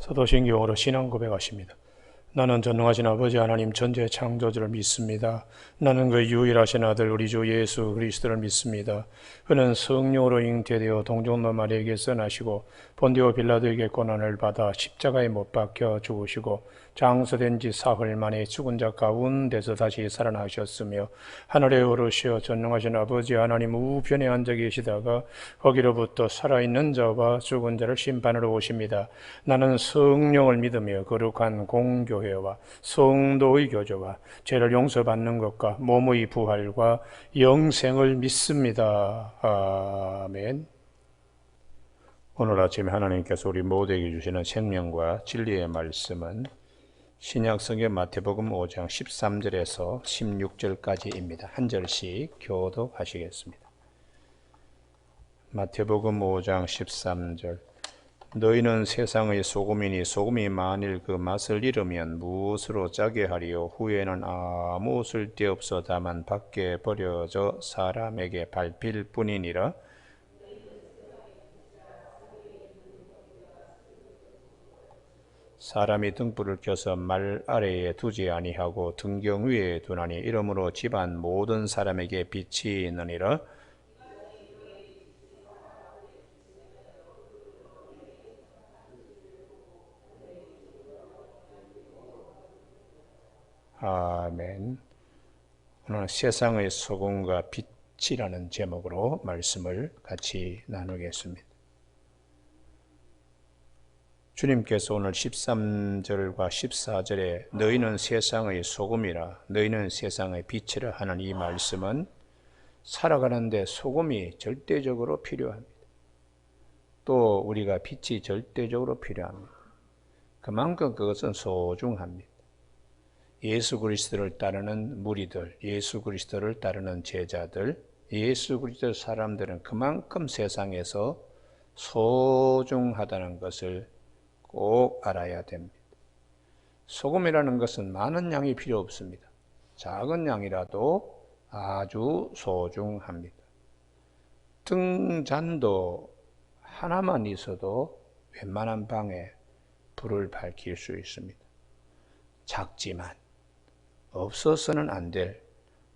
사도신경으로 신앙 고백하십니다. 나는 전능하신 아버지 하나님 전지의 창조주를 믿습니다. 나는 그 유일하신 아들 우리 주 예수 그리스도를 믿습니다. 그는 성령으로 잉태되어 동정노 마리아에게서 나시고 본디오 빌라도에게 고난을 받아 십자가에 못 박혀 죽으시고 장사된 지 사흘 만에 죽은 자 가운데서 다시 살아나셨으며 하늘에 오르시어 전능하신 아버지 하나님 우편에 앉아 계시다가 거기로부터 살아있는 자와 죽은 자를 심판하러 오십니다. 나는 성령을 믿으며 거룩한 공교회와 성도의 교제와 죄를 용서받는 것과 몸의 부활과 영생을 믿습니다. 아멘. 오늘 아침에 하나님께서 우리 모두에게 주시는 생명과 진리의 말씀은 신약성경 마태복음 5장 13절에서 16절까지입니다. 한 절씩 교독하시겠습니다. 마태복음 5장 13절. 너희는 세상의 소금이니 소금이 만일 그 맛을 잃으면 무엇으로 짜게 하리요? 후에는 아무 쓸데없어 다만 밖에 버려져 사람에게 밟힐 뿐이니라. 사람이 등불을 켜서 말 아래에 두지 아니하고 등경 위에 두나니 이러므로 집안 모든 사람에게 빛이 있느니라. 아멘. 오늘 세상의 소금과 빛이라는 제목으로 말씀을 같이 나누겠습니다. 주님께서 오늘 13절과 14절에 너희는 세상의 소금이라 너희는 세상의 빛이라 하는 이 말씀은 살아가는데 소금이 절대적으로 필요합니다. 또 우리가 빛이 절대적으로 필요합니다. 그만큼 그것은 소중합니다. 예수 그리스도를 따르는 무리들, 예수 그리스도를 따르는 제자들, 예수 그리스도 사람들은 그만큼 세상에서 소중하다는 것을 꼭 알아야 됩니다. 소금이라는 것은 많은 양이 필요 없습니다. 작은 양이라도 아주 소중합니다. 등잔도 하나만 있어도 웬만한 방에 불을 밝힐 수 있습니다. 작지만 없어서는 안 될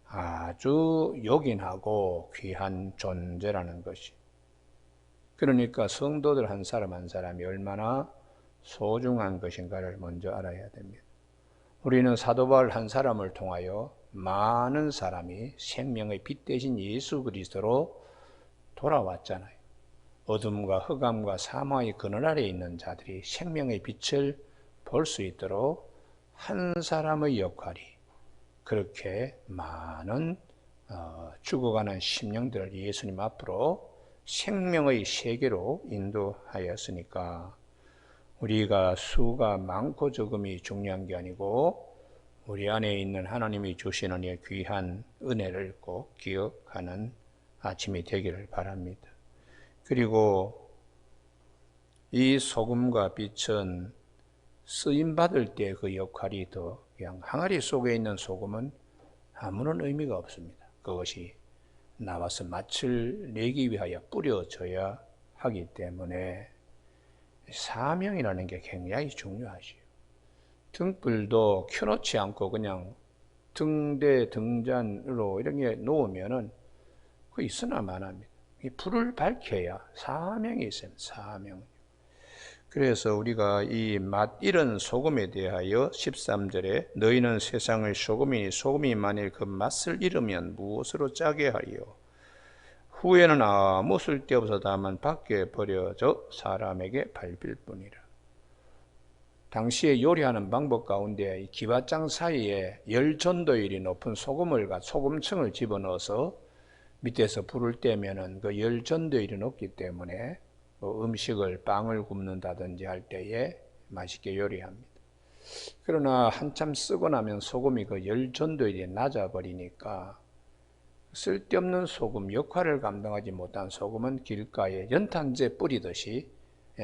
아주 요긴하고 귀한 존재라는 것이. 그러니까 성도들 한 사람 한 사람이 얼마나 소중한 것인가를 먼저 알아야 됩니다. 우리는 사도 바울 한 사람을 통하여 많은 사람이 생명의 빛 대신 예수 그리스도로 돌아왔잖아요. 어둠과 흑암과 사망의 그늘 아래에 있는 자들이 생명의 빛을 볼 수 있도록 한 사람의 역할이 그렇게 많은 죽어가는 심령들을 예수님 앞으로 생명의 세계로 인도하였으니까 우리가 수가 많고 적음이 중요한 게 아니고 우리 안에 있는 하나님이 주시는 이 귀한 은혜를 꼭 기억하는 아침이 되기를 바랍니다. 그리고 이 소금과 빛은 쓰임받을 때 그 역할이 더 그냥 항아리 속에 있는 소금은 아무런 의미가 없습니다. 그것이 나와서 맛을 내기 위하여 뿌려져야 하기 때문에 사명이라는 게 굉장히 중요하지요. 등불도 켜놓지 않고 그냥 등대 등잔으로 이런 게 놓으면은 그 있으나 마나입니다. 이 불을 밝혀야 사명이 있어요. 사명. 그래서 우리가 이 맛 잃은 소금에 대하여 13절에 너희는 세상의 소금이니 소금이 만일 그 맛을 잃으면 무엇으로 짜게 하리요? 후에는 아무 쓸데없어 다만 밖에 버려져 사람에게 밟힐 뿐이라. 당시에 요리하는 방법 가운데 이 기와장 사이에 열전도율이 높은 소금층을 집어넣어서 밑에서 불을 떼면은 그 열전도율이 높기 때문에 음식을 빵을 굽는다든지 할 때에 맛있게 요리합니다. 그러나 한참 쓰고 나면 소금이 그 열전도율이 낮아버리니까 쓸데없는 소금, 역할을 감당하지 못한 소금은 길가에 연탄재 뿌리듯이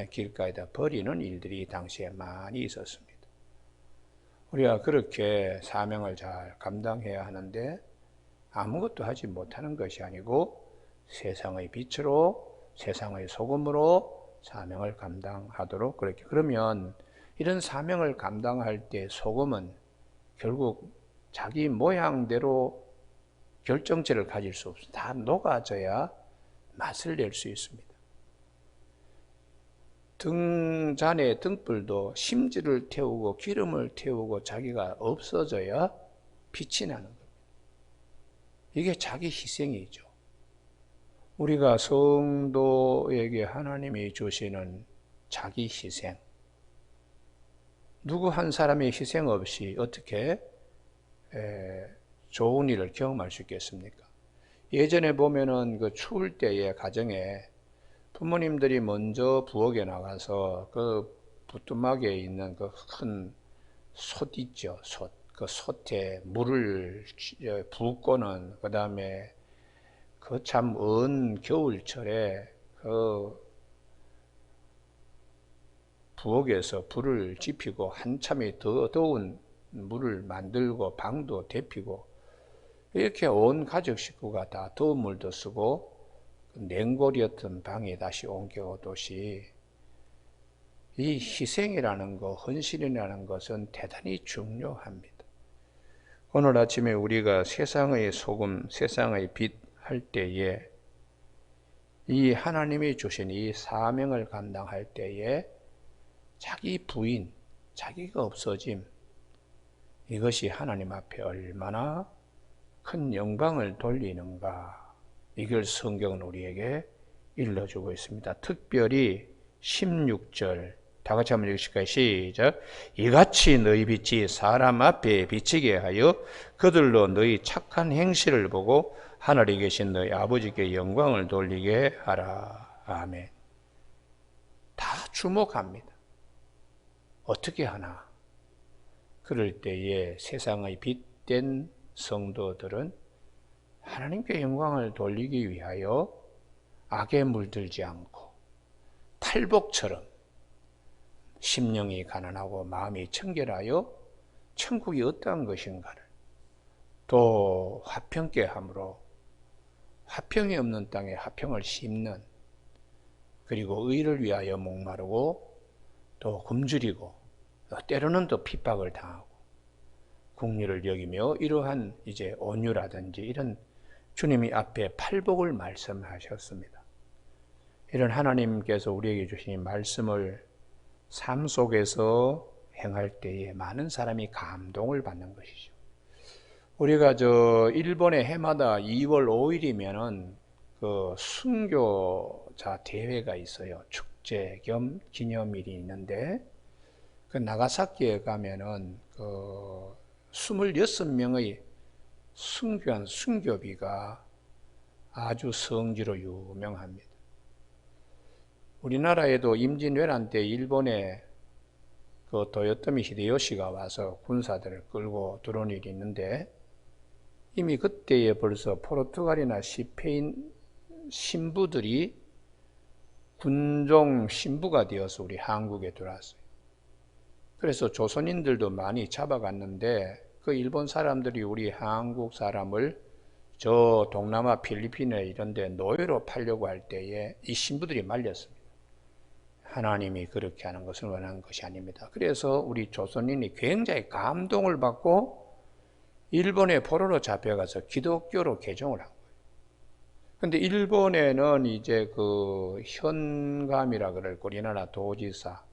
길가에다 버리는 일들이 당시에 많이 있었습니다. 우리가 그렇게 사명을 잘 감당해야 하는데 아무것도 하지 못하는 것이 아니고 세상의 빛으로 세상의 소금으로 사명을 감당하도록 그렇게. 그러면 이런 사명을 감당할 때 소금은 결국 자기 모양대로 결정체를 가질 수 없습니다. 다 녹아져야 맛을 낼 수 있습니다. 등잔의 등불도 심지를 태우고 기름을 태우고 자기가 없어져야 빛이 나는 겁니다. 이게 자기 희생이죠. 우리가 성도에게 하나님이 주시는 자기 희생. 누구 한 사람의 희생 없이 어떻게 좋은 일을 경험할 수 있겠습니까? 예전에 보면은 그 추울 때에 가정에 부모님들이 먼저 부엌에 나가서 그 부뚜막에 있는 그 큰 솥 있죠, 솥. 그 솥에 물을 붓고는, 그 다음에 그 참 언 겨울철에 그 부엌에서 불을 지피고 한참이 더 더운 물을 만들고 방도 데피고 이렇게 온 가족 식구가 다 더운 물도 쓰고 냉골이었던 방에 다시 옮겨오듯이 이 희생이라는 것, 헌신이라는 것은 대단히 중요합니다. 오늘 아침에 우리가 세상의 소금, 세상의 빛 할 때에 이 하나님이 주신 이 사명을 감당할 때에 자기 부인, 자기가 없어짐, 이것이 하나님 앞에 얼마나 큰 영광을 돌리는가, 이걸 성경은 우리에게 일러주고 있습니다. 특별히 16절 다 같이 한번 읽으실까요? 시작. 이같이 너희 빛이 사람 앞에 비치게 하여 그들로 너희 착한 행실을 보고 하늘에 계신 너희 아버지께 영광을 돌리게 하라. 아멘. 다 주목합니다. 어떻게 하나? 그럴 때에 세상의 빛된 성도들은 하나님께 영광을 돌리기 위하여 악에 물들지 않고 탈복처럼 심령이 가난하고 마음이 청결하여 천국이 어떠한 것인가를 또 화평케 함으로 화평이 없는 땅에 화평을 심는, 그리고 의를 위하여 목마르고 또 굶주리고 때로는 또 핍박을 당하고 국리를 여기며 이러한 이제 온유라든지 이런 주님이 앞에 팔복을 말씀하셨습니다. 이런 하나님께서 우리에게 주신 말씀을 삶 속에서 행할 때에 많은 사람이 감동을 받는 것이죠. 우리가 일본의 해마다 2월 5일이면은 그 순교자 대회가 있어요. 축제 겸 기념일이 있는데 그 나가사키에 가면은 그 26명의 순교한 순교비가 아주 성지로 유명합니다. 우리나라에도 임진왜란 때 일본에 그 도요토미 히데요시가 와서 군사들을 끌고 들어온 일이 있는데 이미 그때에 벌써 포르투갈이나 스페인 신부들이 군종 신부가 되어서 우리 한국에 들어왔어요. 그래서 조선인들도 많이 잡아갔는데 그 일본 사람들이 우리 한국 사람을 저 동남아 필리핀에 이런 데 노예로 팔려고 할 때에 이 신부들이 말렸습니다. 하나님이 그렇게 하는 것을 원하는 것이 아닙니다. 그래서 우리 조선인이 굉장히 감동을 받고 일본에 포로로 잡혀가서 기독교로 개종을 한 거예요. 근데 일본에는 이제 그 현감이라 그럴 우리나라 도지사,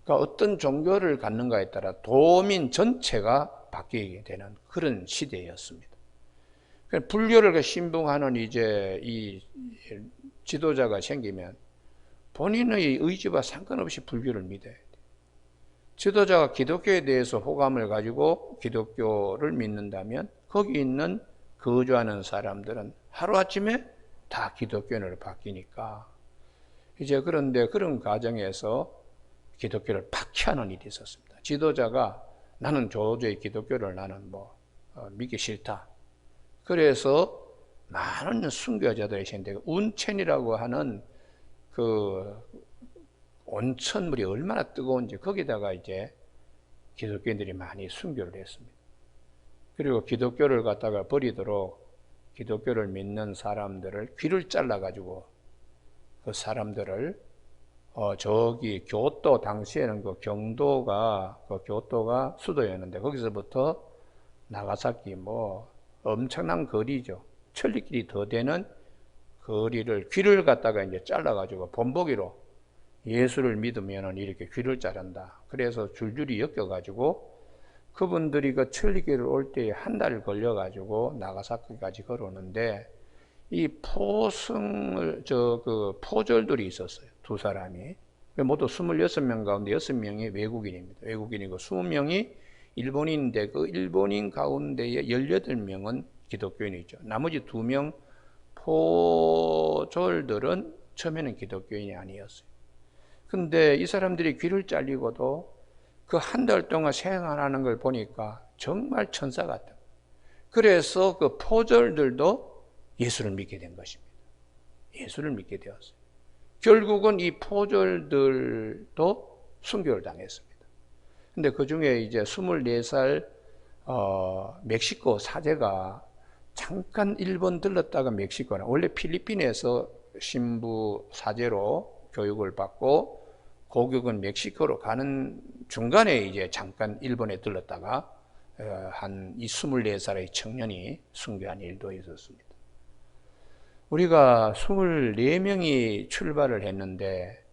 그러니까 어떤 종교를 갖는가에 따라 도민 전체가 바뀌게 되는 그런 시대였습니다. 불교를 신봉하는 이제 이 지도자가 생기면 본인의 의지와 상관없이 불교를 믿어야 돼요. 지도자가 기독교에 대해서 호감을 가지고 기독교를 믿는다면 거기 있는 거주하는 사람들은 하루아침에 다 기독교인으로 바뀌니까 이제 그런데 그런 과정에서 기독교를 박해하는 일이 있었습니다. 지도자가 나는 도저히 기독교를 나는 믿기 싫다. 그래서 많은 순교자들이 있는데 운천이라고 하는 그 온천물이 얼마나 뜨거운지 거기다가 이제 기독교인들이 많이 순교를 했습니다. 그리고 기독교를 갖다가 버리도록 기독교를 믿는 사람들을 귀를 잘라가지고 그 사람들을 저기 교토, 당시에는 그 경도가, 그 교토가 수도였는데, 거기서부터 나가사키 뭐 엄청난 거리죠. 천리길이 더 되는 거리를, 귀를 갖다가 이제 잘라가지고 본보기로 예수를 믿으면은 이렇게 귀를 자른다. 그래서 줄줄이 엮여가지고 그분들이 그 천리길을 올 때에 한 달 걸려가지고 나가사키까지 걸어오는데, 이 포졸들이 있었어요. 두 사람이. 모두 26명 가운데 6명이 외국인입니다. 외국인이고 20명이 일본인인데, 그 일본인 가운데에 18명은 기독교인이죠. 나머지 2명 포졸들은 처음에는 기독교인이 아니었어요. 근데 이 사람들이 귀를 잘리고도 그 한 달 동안 생활하는 걸 보니까 정말 천사 같다. 그래서 그 포졸들도 예수를 믿게 된 것입니다. 예수를 믿게 되었어요. 결국은 이 포졸들도 순교를 당했습니다. 근데 그 중에 이제 24살 멕시코 사제가 잠깐 일본 들렀다가 멕시코나, 원래 필리핀에서 신부 사제로 교육을 받고 고국은 멕시코로 가는 중간에 이제 잠깐 일본에 들렀다가 한 이 24살의 청년이 순교한 일도 있었습니다. 우리가 24명이 출발을 했는데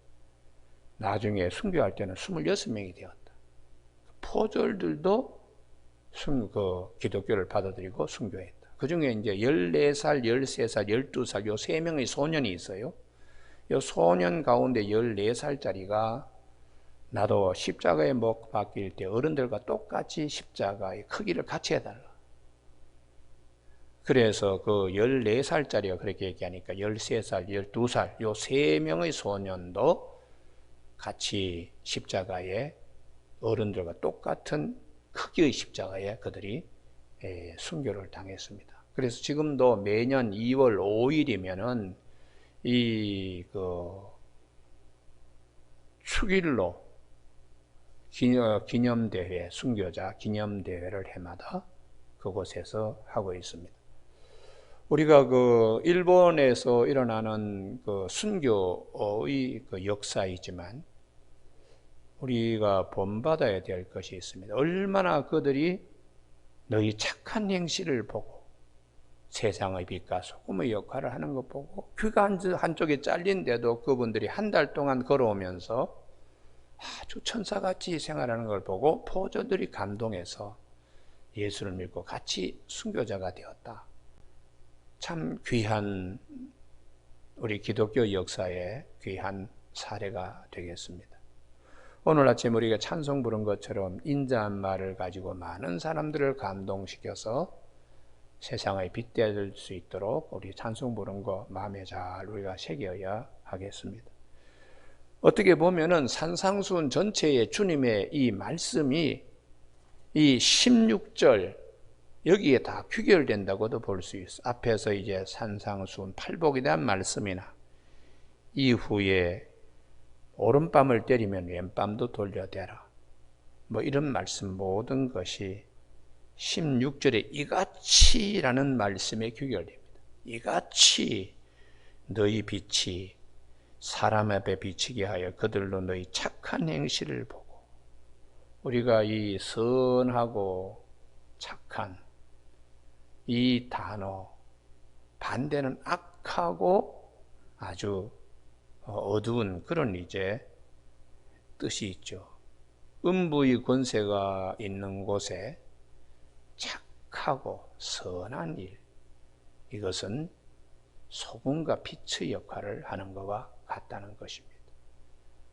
나중에 순교할 때는 26명이 되었다. 포졸들도 기독교를 받아들이고 순교했다. 그 중에 이제 14살, 13살, 12살 요 3명의 소년이 있어요. 이 소년 가운데 14살짜리가 나도 십자가에 못 박힐 때 어른들과 똑같이 십자가의 크기를 같이 해달라. 그래서 그 14살짜리가 그렇게 얘기하니까 13살, 12살 요 3명의 소년도 같이 십자가에 어른들과 똑같은 크기의 십자가에 그들이 순교를 당했습니다. 그래서 지금도 매년 2월 5일이면은 이 축일로 기념대회, 순교자 기념대회를 해마다 그곳에서 하고 있습니다. 우리가 그 일본에서 일어나는 그 순교의 그 역사이지만 우리가 본받아야 될 것이 있습니다. 얼마나 그들이 너희 착한 행실을 보고 세상의 빛과 소금의 역할을 하는 것 보고, 귀가 한쪽에 잘린데도 그분들이 한 달 동안 걸어오면서 아주 천사같이 생활하는 걸 보고 포조들이 감동해서 예수를 믿고 같이 순교자가 되었다. 참 귀한, 우리 기독교 역사의 귀한 사례가 되겠습니다. 오늘 아침 우리가 찬송 부른 것처럼 인자한 말을 가지고 많은 사람들을 감동시켜서 세상의 빛 될 수 있도록 우리 찬송 부른 거 마음에 잘 우리가 새겨야 하겠습니다. 어떻게 보면은 산상수훈 전체의 주님의 이 말씀이 이 16절 여기에 다 귀결된다고도 볼 수 있어. 앞에서 이제 산상수훈 팔복에 대한 말씀이나 이후에 오른밤을 때리면 왼밤도 돌려대라, 뭐 이런 말씀 모든 것이 16절에 이같이라는 말씀에 귀결됩니다. 이같이 너희 빛이 사람 앞에 비치게 하여 그들로 너희 착한 행실을 보고. 우리가 이 선하고 착한 이 단어, 반대는 악하고 아주 어두운 그런 이제 뜻이 있죠. 음부의 권세가 있는 곳에 착하고 선한 일, 이것은 소금과 빛의 역할을 하는 것과 같다는 것입니다.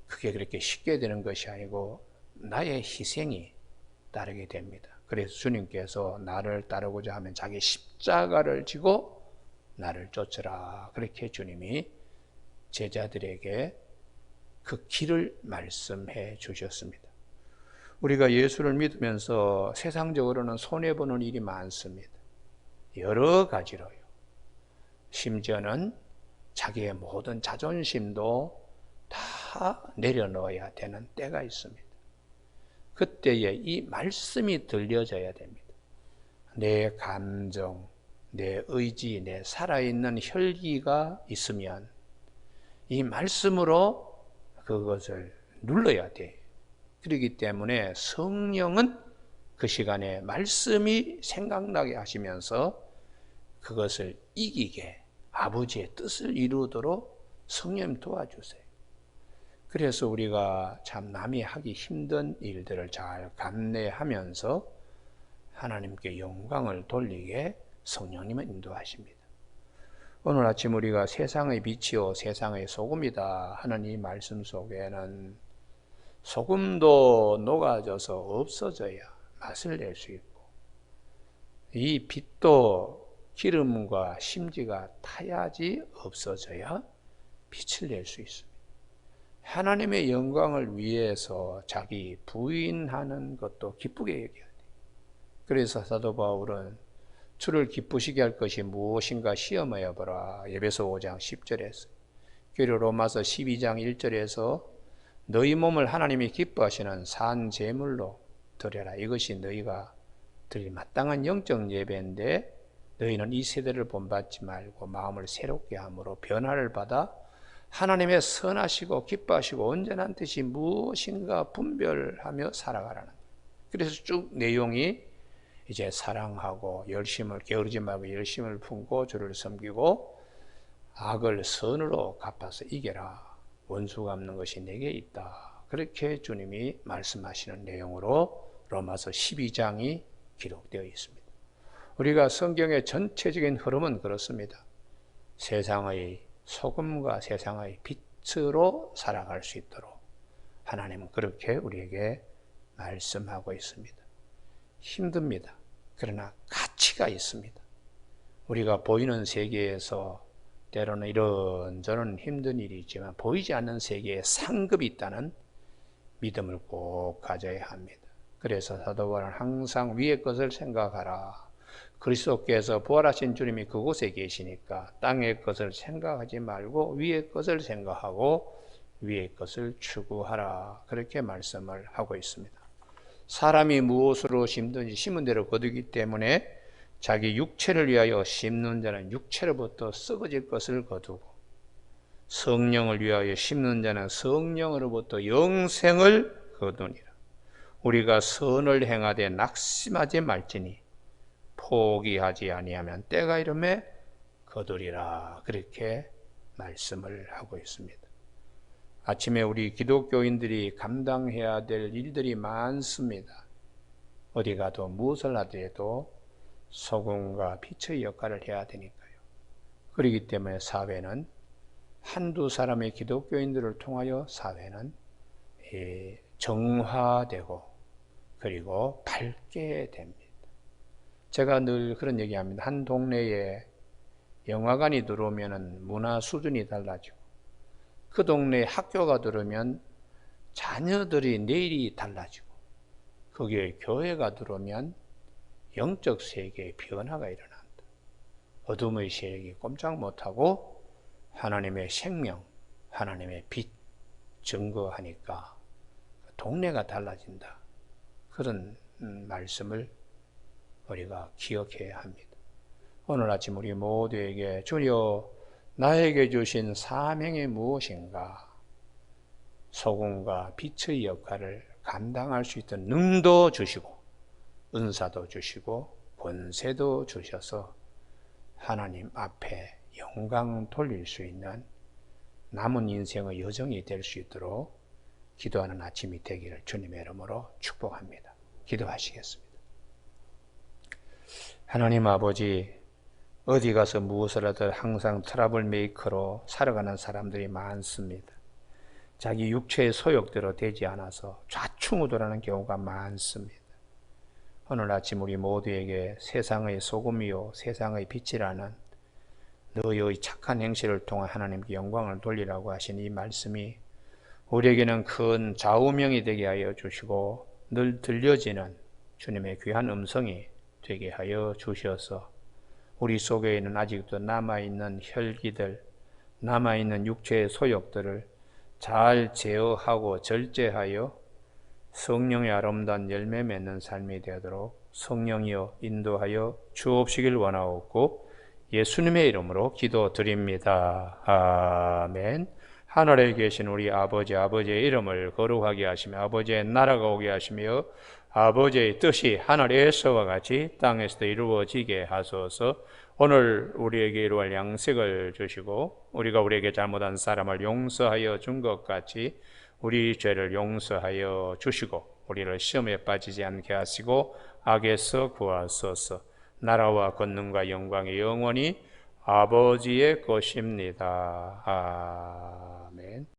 그게 그렇게 쉽게 되는 것이 아니고 나의 희생이 따르게 됩니다. 그래서 주님께서 나를 따르고자 하면 자기 십자가를 지고 나를 쫓으라, 그렇게 주님이 제자들에게 그 길을 말씀해 주셨습니다. 우리가 예수를 믿으면서 세상적으로는 손해보는 일이 많습니다. 여러 가지로요. 심지어는 자기의 모든 자존심도 다 내려놓아야 되는 때가 있습니다. 그때에 이 말씀이 들려져야 됩니다. 내 감정, 내 의지, 내 살아있는 혈기가 있으면 이 말씀으로 그것을 눌러야 돼. 그렇기 때문에 성령은 그 시간에 말씀이 생각나게 하시면서 그것을 이기게 아버지의 뜻을 이루도록 성령 도와주세요. 그래서 우리가 참 남이 하기 힘든 일들을 잘 감내하면서 하나님께 영광을 돌리게 성령님은 인도하십니다. 오늘 아침 우리가 세상의 빛이요 세상의 소금이다 하는 이 말씀 속에는 소금도 녹아져서 없어져야 맛을 낼 수 있고, 이 빛도 기름과 심지가 타야지 없어져야 빛을 낼 수 있습니다. 하나님의 영광을 위해서 자기 부인하는 것도 기쁘게 여겨야 돼. 그래서 사도 바울은 주를 기쁘시게 할 것이 무엇인가 시험하여 보라. 에베소 5장 10절에서, 그리고 로마서 12장 1절에서 너희 몸을 하나님이 기뻐하시는 산 제물로 드려라. 이것이 너희가 드릴 마땅한 영적 예배인데 너희는 이 세대를 본받지 말고 마음을 새롭게 함으로 변화를 받아 하나님의 선하시고 기뻐하시고 온전한 뜻이 무엇인가 분별하며 살아가라는 거예요. 그래서 쭉 내용이 이제 사랑하고 열심을 게으르지 말고 열심을 품고 주를 섬기고 악을 선으로 갚아서 이겨라. 원수 갚는 것이 내게 있다. 그렇게 주님이 말씀하시는 내용으로 로마서 12장이 기록되어 있습니다. 우리가 성경의 전체적인 흐름은 그렇습니다. 세상의 소금과 세상의 빛으로 살아갈 수 있도록 하나님은 그렇게 우리에게 말씀하고 있습니다. 힘듭니다. 그러나 가치가 있습니다. 우리가 보이는 세계에서 때로는 이런저런 힘든 일이 있지만 보이지 않는 세계에 상급이 있다는 믿음을 꼭 가져야 합니다. 그래서 사도 바울은 항상 위의 것을 생각하라. 그리스도께서 부활하신 주님이 그곳에 계시니까 땅의 것을 생각하지 말고 위의 것을 생각하고 위의 것을 추구하라. 그렇게 말씀을 하고 있습니다. 사람이 무엇으로 심든지 심은 대로 거두기 때문에 자기 육체를 위하여 심는 자는 육체로부터 썩어질 것을 거두고 성령을 위하여 심는 자는 성령으로부터 영생을 거두니라. 우리가 선을 행하되 낙심하지 말지니 포기하지 아니하면 때가 이르매 거두리라. 그렇게 말씀을 하고 있습니다. 아침에 우리 기독교인들이 감당해야 될 일들이 많습니다. 어디 가도 무엇을 하더라도 소금과 빛의 역할을 해야 되니까요. 그렇기 때문에 사회는 한두 사람의 기독교인들을 통하여 사회는 정화되고 그리고 밝게 됩니다. 제가 늘 그런 얘기합니다. 한 동네에 영화관이 들어오면 문화 수준이 달라지고 그 동네에 학교가 들어오면 자녀들이 내일이 달라지고 거기에 교회가 들어오면 영적 세계의 변화가 일어난다. 어둠의 세력이 꼼짝 못하고 하나님의 생명, 하나님의 빛 증거하니까 동네가 달라진다. 그런 말씀을 우리가 기억해야 합니다. 오늘 아침 우리 모두에게 주여 나에게 주신 사명이 무엇인가? 소금과 빛의 역할을 감당할 수 있던 능도 주시고 은사도 주시고 권세도 주셔서 하나님 앞에 영광 돌릴 수 있는 남은 인생의 여정이 될 수 있도록 기도하는 아침이 되기를 주님의 이름으로 축복합니다. 기도하시겠습니다. 하나님 아버지, 어디 가서 무엇을 하든 항상 트러블 메이커로 살아가는 사람들이 많습니다. 자기 육체의 소욕대로 되지 않아서 좌충우돌하는 경우가 많습니다. 오늘 아침 우리 모두에게 세상의 소금이요 세상의 빛이라는 너의 착한 행실을 통해 하나님께 영광을 돌리라고 하신 이 말씀이 우리에게는 큰 좌우명이 되게 하여 주시고 늘 들려지는 주님의 귀한 음성이 되게 하여 주셔서 우리 속에 있는 아직도 남아있는 혈기들, 남아있는 육체의 소욕들을 잘 제어하고 절제하여 성령의 아름다운 열매 맺는 삶이 되도록 성령이여 인도하여 주옵시길 원하옵고 예수님의 이름으로 기도드립니다. 아멘. 하늘에 계신 우리 아버지의 이름을 거룩하게 하시며 아버지의 나라가 오게 하시며 아버지의 뜻이 하늘에서와 같이 땅에서도 이루어지게 하소서. 오늘 우리에게 이루어질 양식을 주시고 우리가 우리에게 잘못한 사람을 용서하여 준 것 같이 우리 죄를 용서하여 주시고 우리를 시험에 빠지지 않게 하시고 악에서 구하소서. 나라와 권능과 영광이 영원히 아버지의 것입니다. 아멘.